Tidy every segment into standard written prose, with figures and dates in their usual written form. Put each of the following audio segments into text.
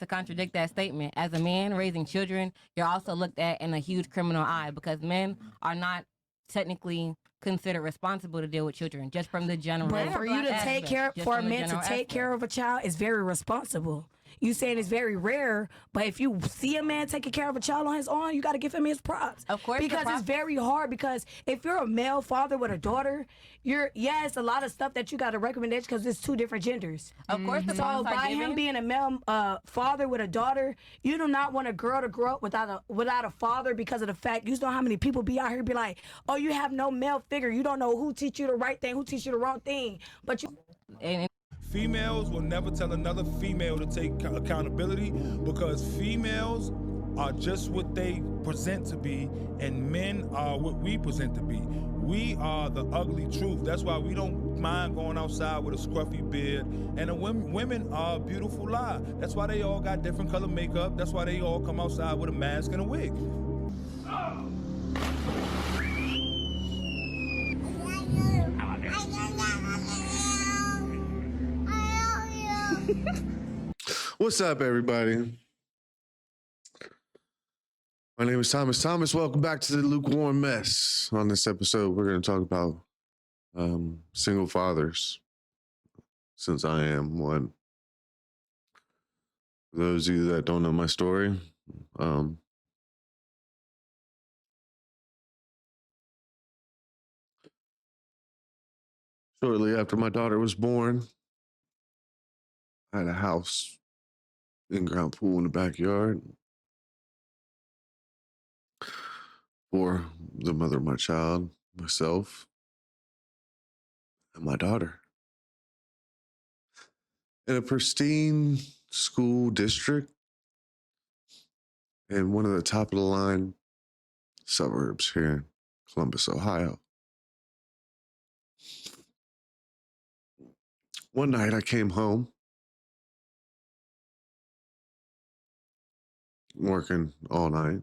to contradict that statement. As a man raising children, you're also looked at in a huge criminal eye because men are not technically considered responsible to deal with children, just from the general. But for you to take care, for a man to take care of a child is very responsible. You saying it's very rare, but if you see a man taking care of a child on his own, you got to give him his props. Of course, because it's very hard. Because if you're a male father with a daughter, it's a lot of stuff that you got to recommend because it's two different genders. Of course, the so by him being a male father with a daughter, you do not want a girl to grow up without a father because of the fact you know how many people be out here be like, oh, you have no male figure, you don't know who teach you the right thing, who teach you the wrong thing, but you. Females will never tell another female to take accountability because females are just what they present to be and men are what we present to be. We are the ugly truth. That's why we don't mind going outside with a scruffy beard. And the women are a beautiful lie. That's why they all got different color makeup. That's why they all come outside with a mask and a wig. What's up, everybody? My name is Thomas. Welcome back to the Lukewarm Mess. On this episode, we're going to talk about single fathers, since I am one. For those of you that don't know my story, shortly after my daughter was born, I had a house, in-ground pool in the backyard for the mother of my child, myself, and my daughter. In a pristine school district in one of the top of the line suburbs here in Columbus, Ohio. One night I came home working all night.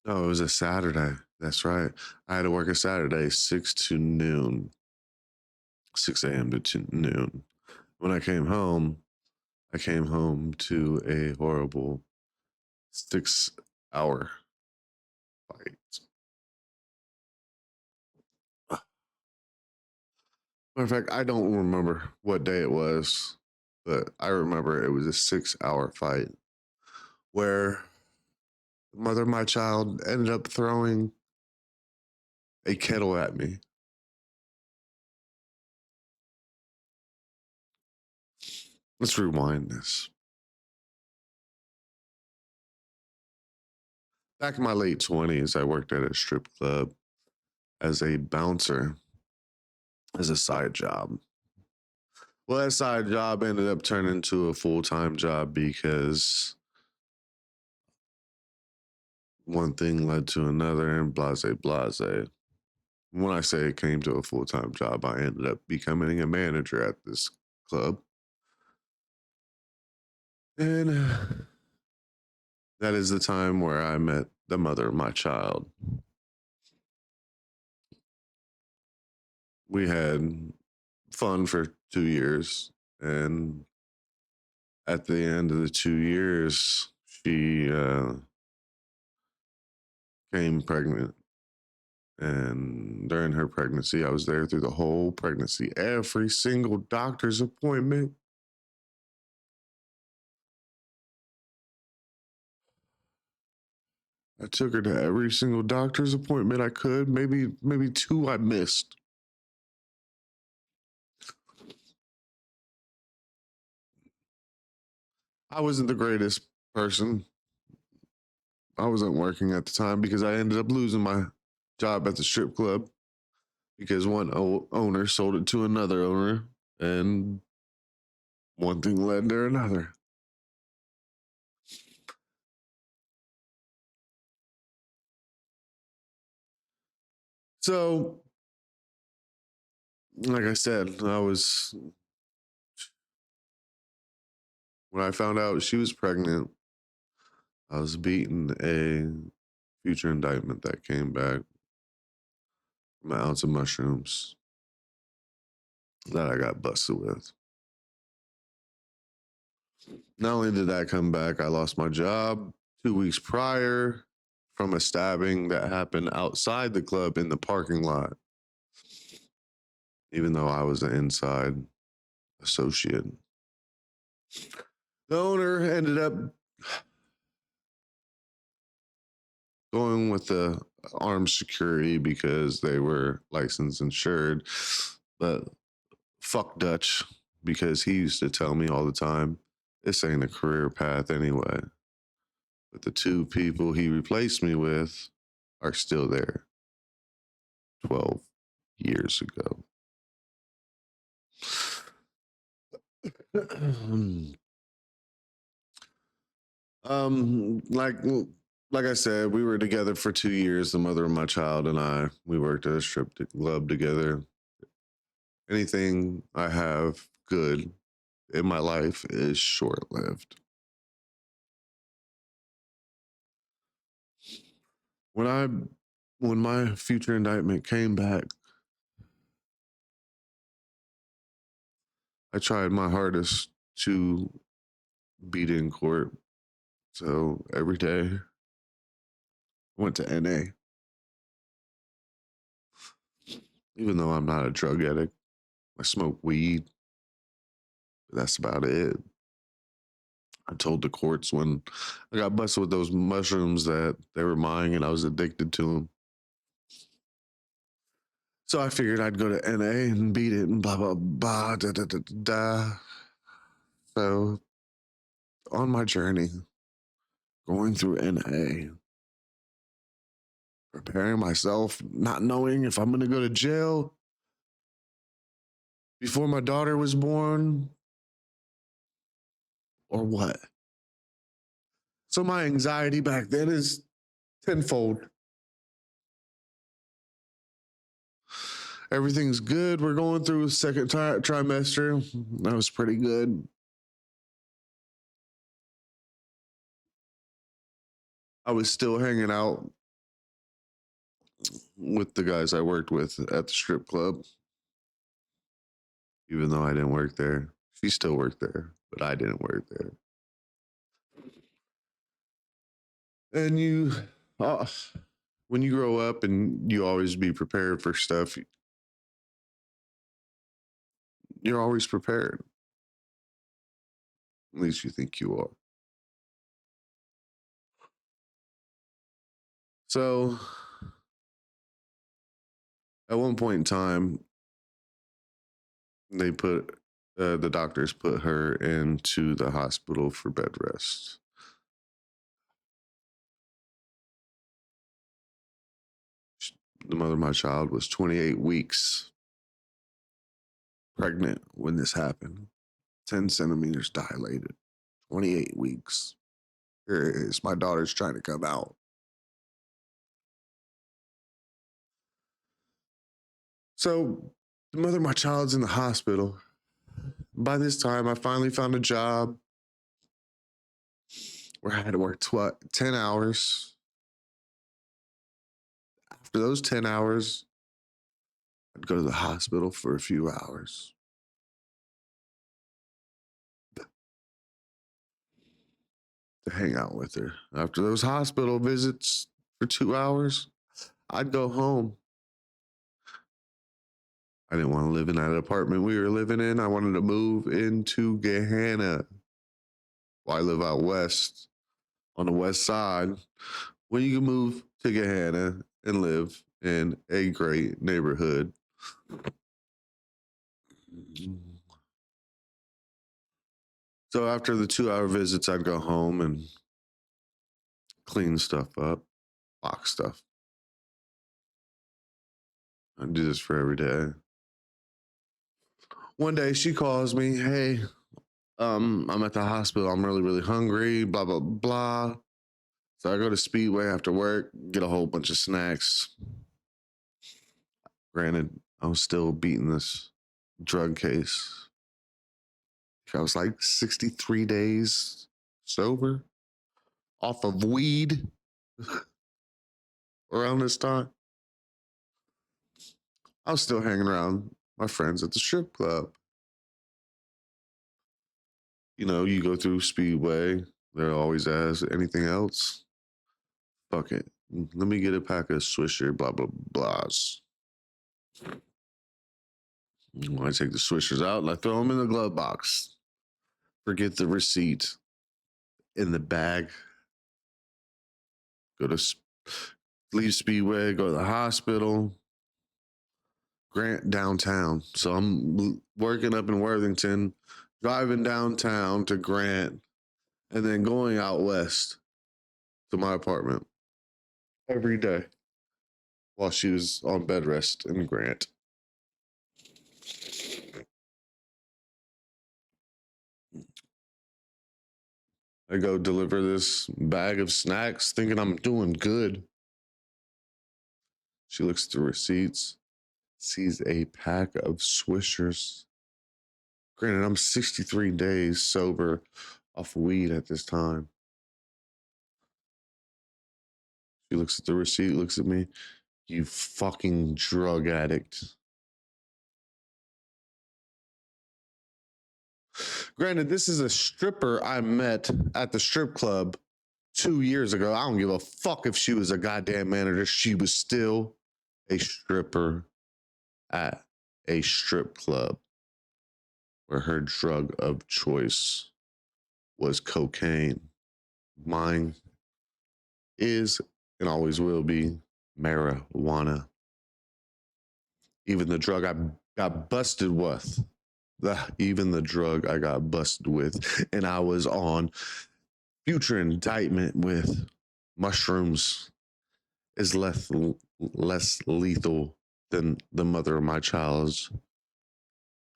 No, it was a Saturday. That's right. I had to work a Saturday, 6 to noon. 6 a.m. to noon. When I came home to a horrible 6-hour fight. Matter of fact, I don't remember what day it was, but I remember it was a 6-hour fight where the mother of my child ended up throwing a kettle at me. Let's rewind this. Back in my late 20s, I worked at a strip club as a bouncer, as a side job. Well, that side job ended up turning into a full-time job because one thing led to another and blase. When I say it came to a full-time job, I ended up becoming a manager at this club. And that is the time where I met the mother of my child. We had fun for 2 years, and at the end of the 2 years, she came pregnant. And during her pregnancy, I was there through the whole pregnancy, every single doctor's appointment. I took her to every single doctor's appointment I could. Maybe 2 I missed. I wasn't the greatest person. I wasn't working at the time because I ended up losing my job at the strip club because one owner sold it to another owner, and one thing led to another. So, like I said, when I found out she was pregnant, I was beating a future indictment that came back from an ounce of mushrooms that I got busted with. Not only did that come back, I lost my job 2 weeks prior from a stabbing that happened outside the club in the parking lot, even though I was an inside associate. The owner ended up going with the armed security because they were licensed insured, but fuck Dutch, because he used to tell me all the time, this ain't a career path anyway. But the two people he replaced me with are still there 12 years ago. like I said, we were together for 2 years, the mother of my child and I. We worked at a strip club together. Anything I have good in my life is short-lived. When my future indictment came back, I tried my hardest to beat in court. So every day I went to NA. Even though I'm not a drug addict, I smoke weed. But that's about it. I told the courts when I got busted with those mushrooms that they were mine and I was addicted to them. So I figured I'd go to NA and beat it and blah, blah, blah, da, da, da, da. So on my journey, going through NA, preparing myself, not knowing if I'm going to go to jail before my daughter was born or what. So my anxiety back then is tenfold. Everything's good. We're going through a second trimester. That was pretty good. I was still hanging out with the guys I worked with at the strip club, even though I didn't work there. She still worked there, but I didn't work there. And when you grow up and you always be prepared for stuff, you're always prepared. At least you think you are. So at one point in time, they put the doctors put her into the hospital for bed rest. The mother of my child was 28 weeks pregnant when this happened. 10 centimeters dilated. 28 weeks. Here it is. My daughter's trying to come out. So the mother of my child's in the hospital. By this time, I finally found a job where I had to work 10 hours. After those 10 hours, I'd go to the hospital for a few hours. To hang out with her. After those hospital visits for 2 hours, I'd go home. I didn't want to live in that apartment we were living in. I wanted to move into Gahanna. Well, I live out west on the west side. When you can move to Gahanna and live in a great neighborhood. So after the 2-hour visits, I'd go home and clean stuff up, box stuff. I do this for every day. One day she calls me, hey, I'm at the hospital. I'm really, really hungry, blah, blah, blah. So I go to Speedway after work, get a whole bunch of snacks. Granted, I was still beating this drug case. I was like 63 days sober off of weed around this time. I was still hanging around my friends at the strip club. You know, you go through Speedway, they'll always ask anything else. Fuck it. Let me get a pack of Swisher, blah, blah, blahs. I take the Swishers out and I throw them in the glove box. Forget the receipt in the bag. Leave Speedway, go to the hospital. Grant downtown. So I'm working up in Worthington, driving downtown to Grant, and then going out west to my apartment every day while she was on bed rest in Grant. I go deliver this bag of snacks thinking I'm doing good. She looks at the receipts, sees a pack of Swishers. Granted, I'm 63 days sober off weed at this time. She looks at the receipt, looks at me. You fucking drug addict. Granted, this is a stripper I met at the strip club 2 years ago. I don't give a fuck if she was a goddamn manager. She was still a stripper at a strip club where her drug of choice was cocaine. Mine is and always will be marijuana. Even the drug I got busted with. Even the drug I got busted with. And I was on future indictment with mushrooms is less lethal than the mother of my child's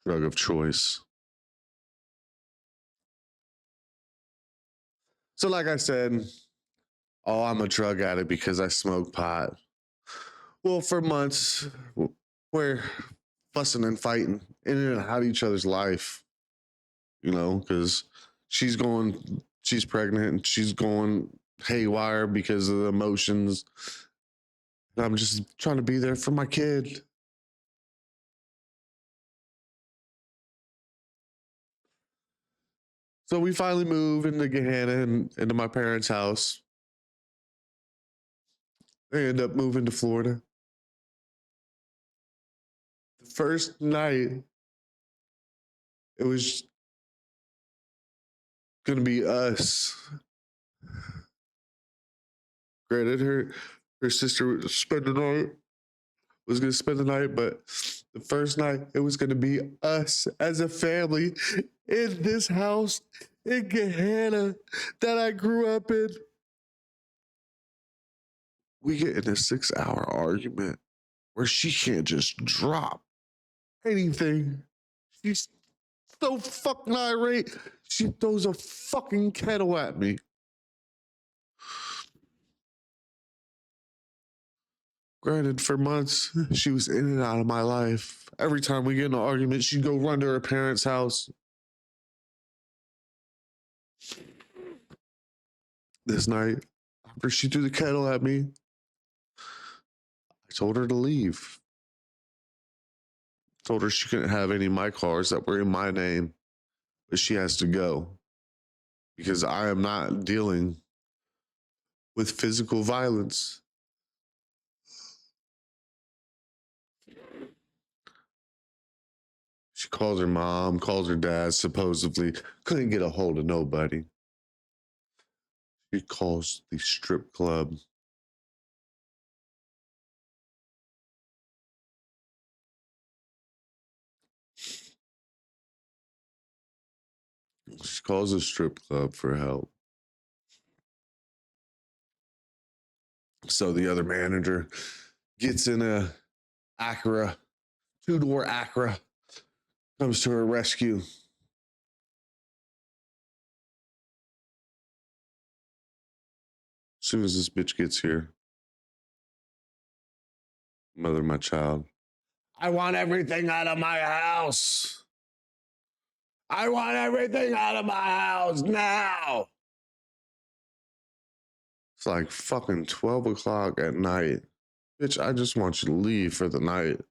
drug of choice. So like I said, oh, I'm a drug addict because I smoke pot. Well, for months, we're fussing and fighting in and out of each other's life, you know, because she's pregnant and she's going haywire because of the emotions. And I'm just trying to be there for my kid. So we finally move into Gahanna and into my parents' house. They end up moving to Florida. The first night, it was going to be us. Granted, her sister was going to spend the night, but the first night, it was going to be us as a family in this house in Gahanna that I grew up in. We get in a 6-hour argument where she can't just drop anything. She's so fucking irate. She throws a fucking kettle at me. Granted, for months, she was in and out of my life. Every time we get in an argument, she'd go run to her parents' house. This night, after she threw the kettle at me, I told her to leave. Told her she couldn't have any of my cars that were in my name, but she has to go because I am not dealing with physical violence. She calls her mom, calls her dad, supposedly couldn't get a hold of nobody. She calls the strip club. She calls the strip club for help. So the other manager gets in a Acura, 2-door Acura, comes to her rescue. As soon as this bitch gets here, mother of my child, I want everything out of my house. I want everything out of my house now. It's like fucking 12 o'clock at night. Bitch, I just want you to leave for the night.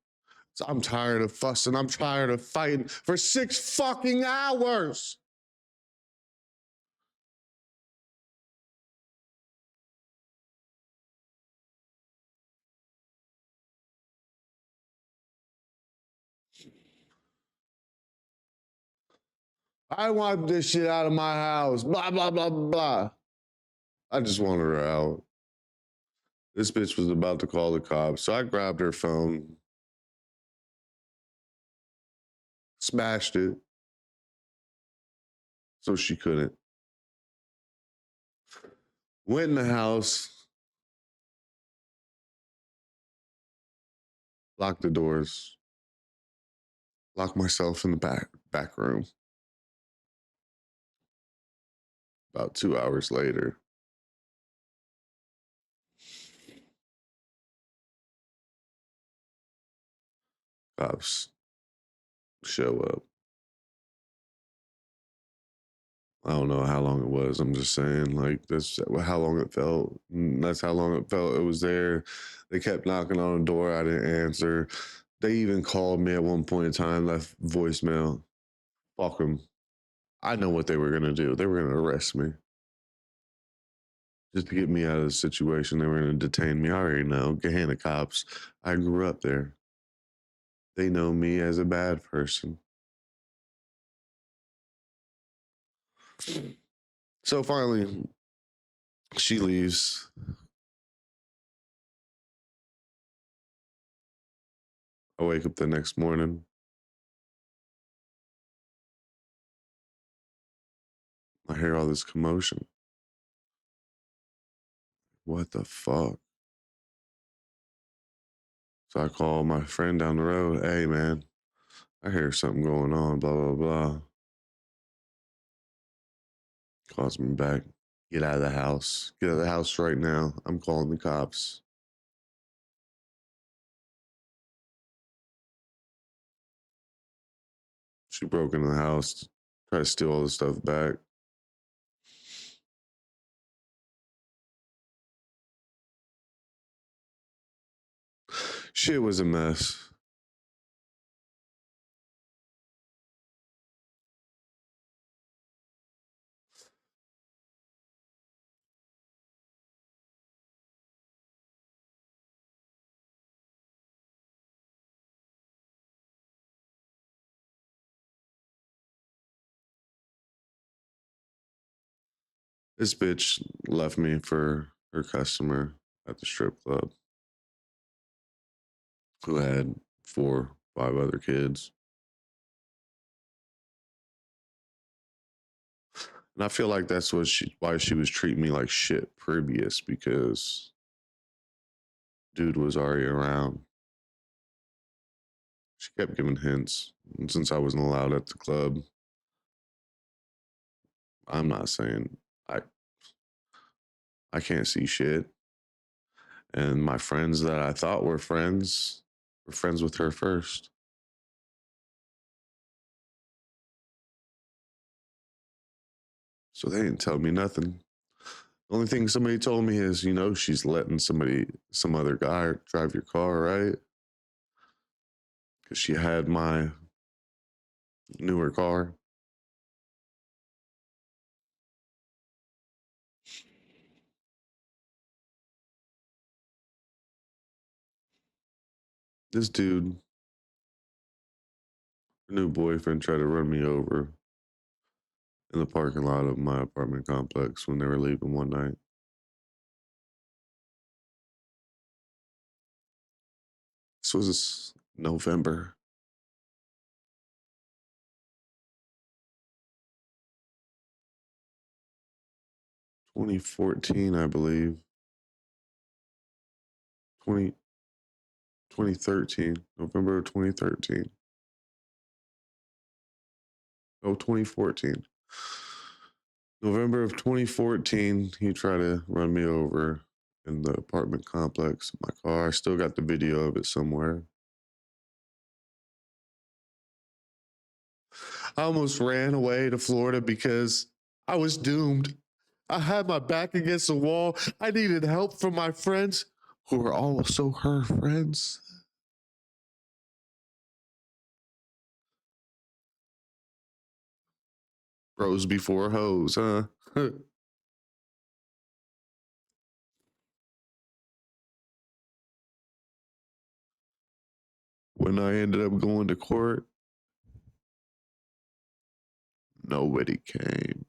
So I'm tired of fussing. I'm tired of fighting for 6 fucking hours. I want this shit out of my house. Blah, blah, blah, blah. I just wanted her out. This bitch was about to call the cops. So I grabbed her phone, smashed it so she couldn't. Went in the house, locked the doors, locked myself in the back room. About 2 hours later, cops show up. I don't know how long it was. I'm just saying, like, that's how long it felt. That's how long it felt. It was there. They kept knocking on the door. I didn't answer. They even called me at one point in time, left voicemail. Fuck them. I know what they were going to do. They were going to arrest me. Just to get me out of the situation. They were going to detain me. I already know. Gahanna cops. I grew up there. They know me as a bad person. So finally, she leaves. I wake up the next morning. I hear all this commotion. What the fuck? So I call my friend down the road. Hey, man, I hear something going on, blah, blah, blah. Calls me back. Get out of the house. Get out of the house right now. I'm calling the cops. She broke into the house, tried to steal all the stuff back. Shit was a mess. This bitch left me for her customer at the strip club who had 4, 5 other kids. And I feel like that's why she was treating me like shit previous, because dude was already around. She kept giving hints. And since I wasn't allowed at the club, I'm not saying I can't see shit. And my friends that I thought were friends with her first. So they didn't tell me nothing. The only thing somebody told me is, she's letting some other guy drive your car, right? Because she had my newer car. This dude, her new boyfriend, tried to run me over in the parking lot of my apartment complex when they were leaving one night. This was November. 2014, I believe. 2013, November of 2013. Oh, 2014. November of 2014, he tried to run me over in the apartment complex in my car. I still got the video of it somewhere. I almost ran away to Florida because I was doomed. I had my back against the wall. I needed help from my friends who were also her friends. Bros before hoes, huh? When I ended up going to court, nobody came.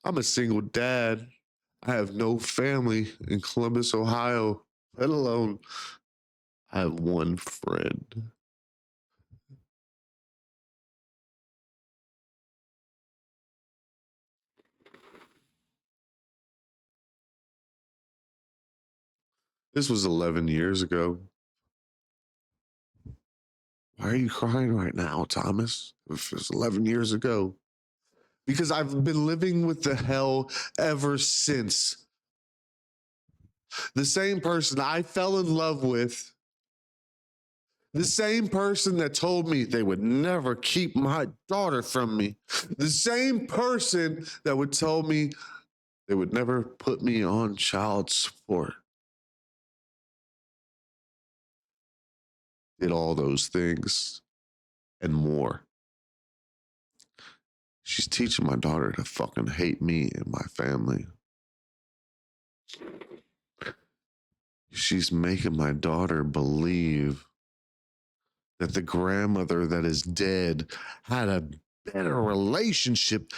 I'm a single dad. I have no family in Columbus, Ohio, let alone I have one friend. This was 11 years ago. Why are you crying right now, Thomas? If it was 11 years ago. Because I've been living with the hell ever since. The same person I fell in love with, the same person that told me they would never keep my daughter from me, the same person that would tell me they would never put me on child support, did all those things and more. She's teaching my daughter to fucking hate me and my family. She's making my daughter believe that the grandmother that is dead had a better relationship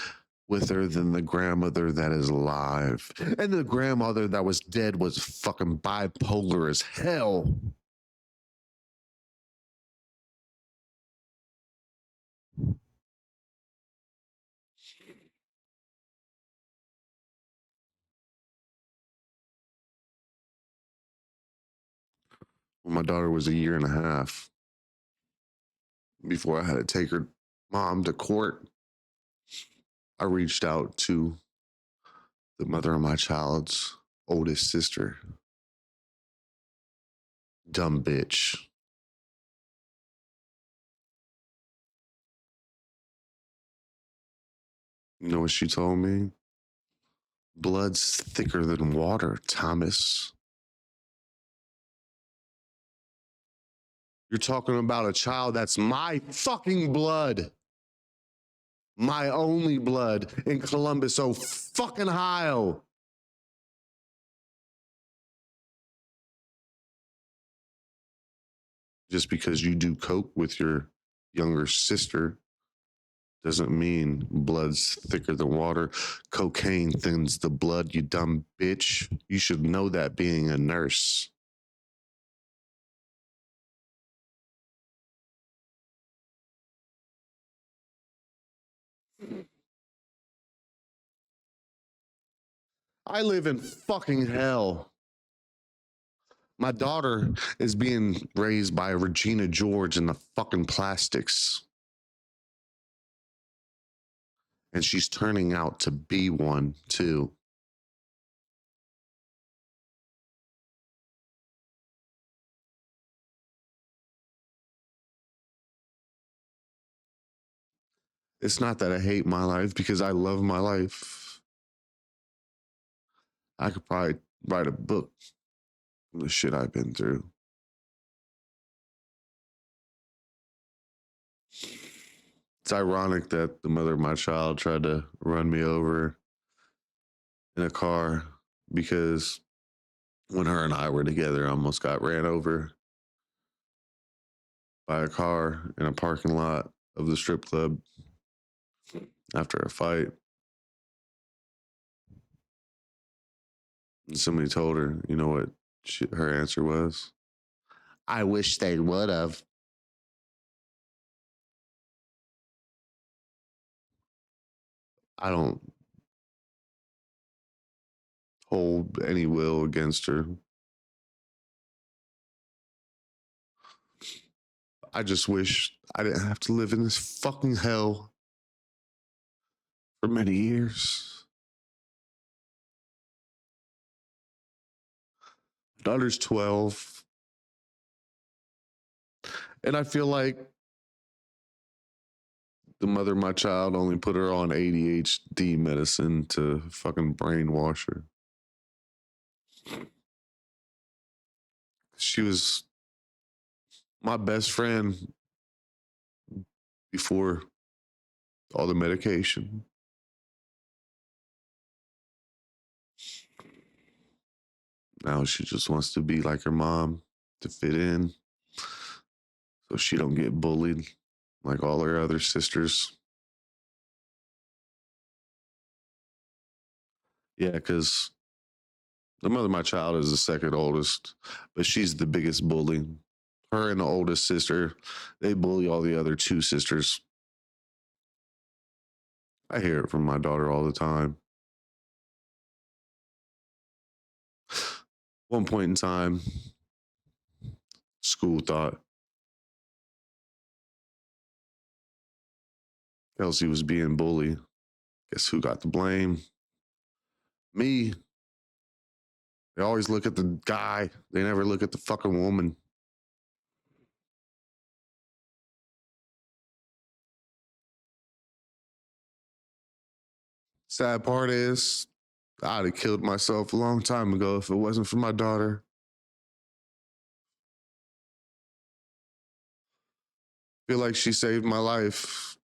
with her than the grandmother that is alive. And the grandmother that was dead was fucking bipolar as hell. When my daughter was 1.5 years, before I had to take her mom to court, I reached out to the mother of my child's oldest sister. Dumb bitch. You know what she told me? Blood's thicker than water, Thomas. You're talking about a child that's my fucking blood. My only blood in Columbus, oh fucking Ohio. Just because you do coke with your younger sister doesn't mean blood's thicker than water. Cocaine thins the blood, you dumb bitch. You should know that being a nurse. I live in fucking hell. My daughter is being raised by Regina George in the fucking plastics. And she's turning out to be one too. It's not that I hate my life, because I love my life. I could probably write a book from the shit I've been through. It's ironic that the mother of my child tried to run me over in a car, because when her and I were together, I almost got ran over by a car in a parking lot of the strip club after a fight. And somebody told her, you know what her answer was? I wish they would have. I don't hold any will against her. I just wish I didn't have to live in this fucking hell for many years. My daughter's 12. And I feel like the mother of my child only put her on ADHD medicine to fucking brainwash her. She was my best friend before all the medication. Now she just wants to be like her mom, to fit in, so she don't get bullied like all her other sisters. Yeah, because the mother of my child is the second oldest, but she's the biggest bully. Her and the oldest sister, they bully all the other two sisters. I hear it from my daughter all the time. One point in time, school thought Kelsey was being bullied. Guess who got the blame? Me. They always look at the guy. They never look at the fucking woman. Sad part is, I'd have killed myself a long time ago if it wasn't for my daughter. Feel like she saved my life.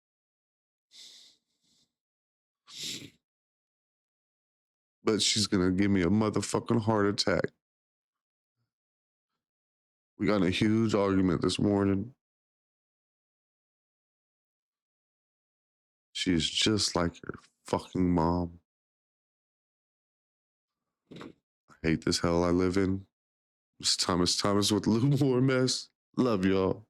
But she's gonna give me a motherfucking heart attack. We got in a huge argument this morning. She's just like your fucking mom. I hate this hell I live in. It's Thomas with Lou Moore Mess. Love y'all.